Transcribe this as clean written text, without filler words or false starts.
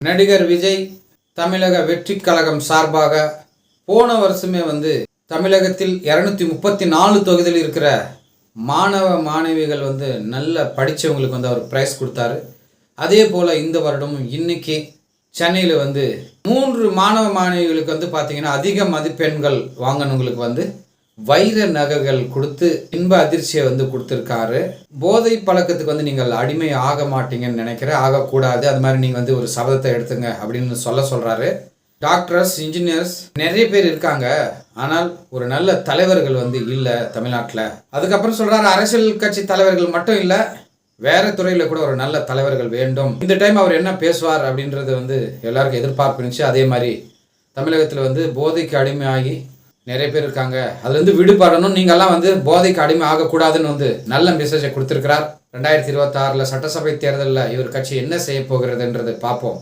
நடிகர் விஜய் தமிழக வெற்றி கழகம் சார்பாக போன வருஷமே தமிழகத்தில் 234 தொகுதியில் இருக்கிற மாணவ மாணவிகள் நல்ல படித்தவங்களுக்கு அவர் ப்ரைஸ் கொடுத்தாரு. அதே போல் இந்த வருடமும் இன்னைக்கு சென்னையில் 3 மாணவ மாணவிகளுக்கு பார்த்தீங்கன்னா அதிக மதிப்பெண்கள் வாங்கினவங்களுக்கு வைர நகைகள் கொடுத்து இன்ப அதிர்ச்சியை கொடுத்துருக்காரு. போதை பழக்கத்துக்கு நீங்கள் அடிமை ஆக மாட்டீங்கன்னு நினைக்கிறேன், ஆகக்கூடாது. அது மாதிரி நீங்கள் ஒரு சபதத்தை எடுத்துங்க அப்படின்னு சொல்கிறாரு. டாக்டர்ஸ், இன்ஜினியர்ஸ் நிறைய பேர் இருக்காங்க, ஆனால் ஒரு நல்ல தலைவர்கள் இல்லை தமிழ்நாட்டில். அதுக்கப்புறம் சொல்கிறாரு, அரசியல் கட்சி தலைவர்கள் மட்டும் இல்லை, வேற துறையில் கூட ஒரு நல்ல தலைவர்கள் வேண்டும். இந்த டைம் அவர் என்ன பேசுவார் அப்படின்றது எல்லாருக்கும் எதிர்பார்ப்பு இருந்துச்சு. அதே மாதிரி தமிழகத்தில் போதைக்கு அடிமையாகி நிறைய பேர் இருக்காங்க, அதுலேருந்து விடுபடணும், நீங்கள்லாம் போதைக்கு அடிமை ஆகக்கூடாதுன்னு நல்ல மெசேஜை கொடுத்துருக்கிறார். 2026 சட்டசபை தேர்தலில் இவர் கட்சி என்ன செய்ய போகிறதுன்றதை பார்ப்போம்.